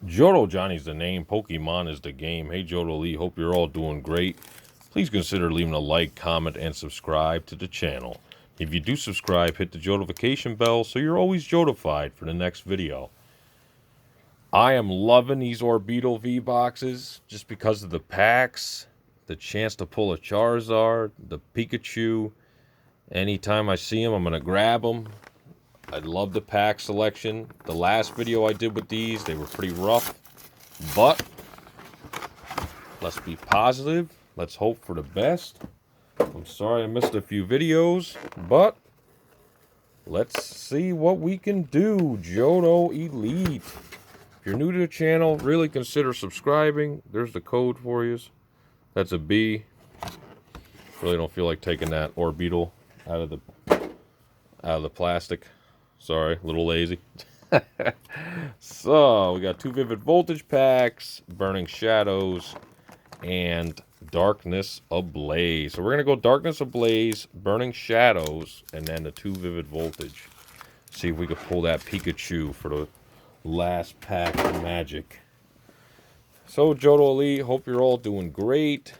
Johto Johnny's the name. Pokemon is the game. Hey, Johto Lee, hope you're all doing great. Please consider leaving a like, comment, and subscribe to the channel. If you do subscribe, hit the notification bell so you're always Jotified for the next video. I am loving these Orbeetle V boxes just because of the packs, the chance to pull a Charizard, the Pikachu. Anytime I see them, I'm going to grab them. I love the pack selection. The last video I did with these, they were pretty rough. But let's be positive. Let's hope for the best. I'm sorry I missed a few videos, but let's see what we can do. Johto Elite. If you're new to the channel, really consider subscribing. There's the code for you. That's a B. Really don't feel like taking that Orbeetle out of the plastic. Sorry, a little lazy. So, we got 2 Vivid Voltage packs, Burning Shadows, and Darkness Ablaze. So we're going to go Darkness Ablaze, Burning Shadows, and then the 2 Vivid Voltage. See if we can pull that Pikachu for the last pack of magic. So, Johto Elite, hope you're all doing great.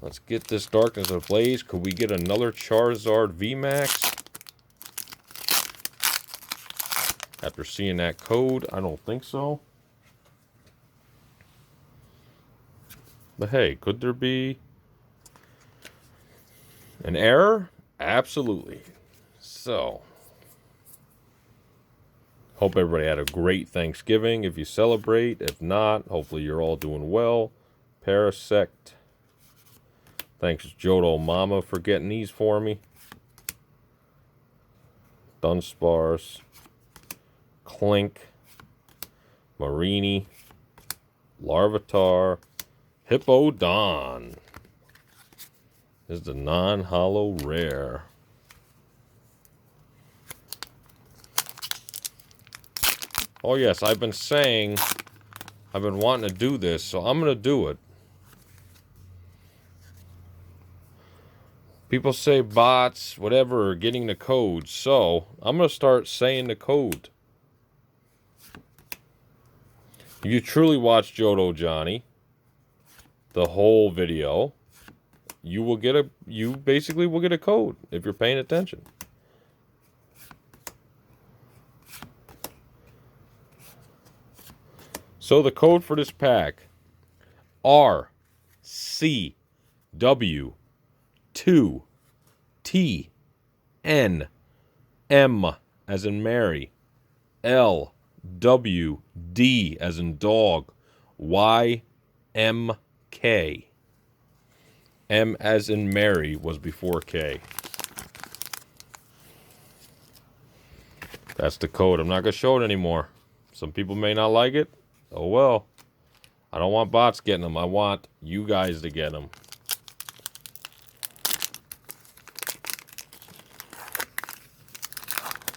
Let's get this Darkness Ablaze. Could we get another Charizard VMAX? After seeing that code, I don't think so. But hey, could there be an error? Absolutely. So, hope everybody had a great Thanksgiving if you celebrate. If not, hopefully you're all doing well. Parasect. Thanks, Johto Mama, for getting these for me. Dunsparce. Clink, Marini, Larvitar, Hippowdon. This is the non-holo rare. Oh yes, I've been saying, I've been wanting to do this, so I'm going to do it. People say bots, whatever, are getting the code, so I'm going to start saying the code. If you truly watch Johto Johnny, the whole video, you basically will get a code if you're paying attention. So the code for this pack, RCW2TNM as in Mary, LWD as in dog, YMK. M as in Mary was before K. That's the code. I'm not going to show it anymore. Some people may not like it. Oh well. I don't want bots getting them. I want you guys to get them.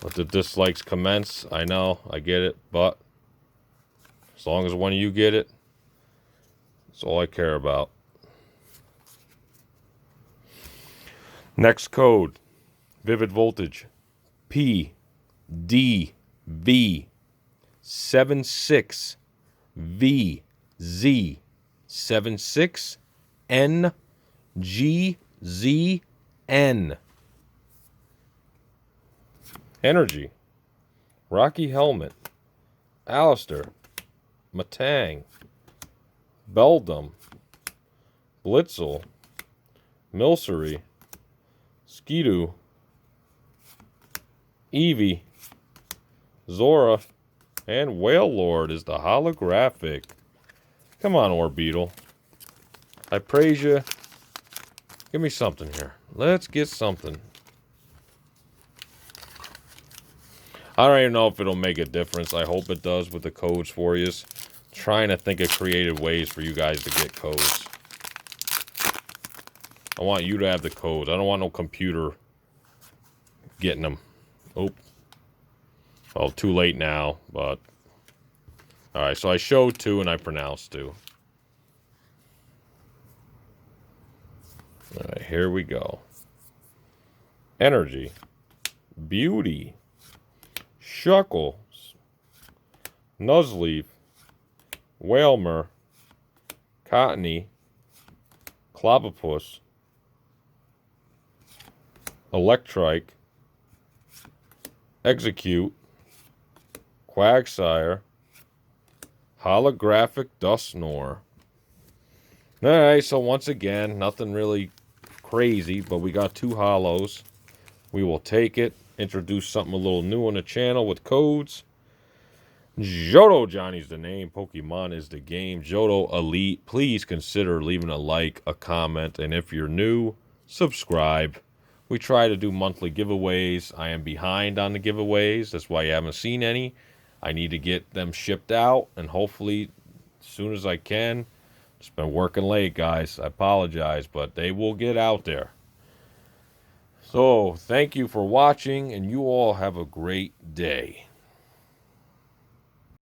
Let the dislikes commence. I know, I get it, but as long as one of you get it, that's all I care about. Next code, Vivid Voltage, PDV76VZ76NGZN. Energy, Rocky Helmet, Alistair, Matang, Beldum, Blitzel, Milcery, Skidoo, Eevee, Zora, and Wailord is the holographic. Come on, Orbeetle. I praise you. Give me something here. Let's get something. I don't even know if it'll make a difference. I hope it does with the codes for you. Trying to think of creative ways for you guys to get codes. I want you to have the codes. I don't want no computer getting them. Oh. Well, too late now, but... Alright, so I showed 2 and I pronounced 2. Alright, here we go. Energy. Beauty. Shuckles. Nuzleaf, Whalmer, Cottony, Clobbopus, Electrike, Execute, Quagsire, Holographic Dusknoir. Alright, so once again, nothing really crazy, but we got 2 holos. We will take it, introduce something a little new on the channel with codes. Johto Johnny's the name, Pokemon is the game. Johto Elite, please consider leaving a like, a comment, and if you're new, subscribe. We try to do monthly giveaways. I am behind on the giveaways. That's why you haven't seen any. I need to get them shipped out, and hopefully, as soon as I can. It's been working late, guys. I apologize, but they will get out there. So, thank you for watching, and you all have a great day.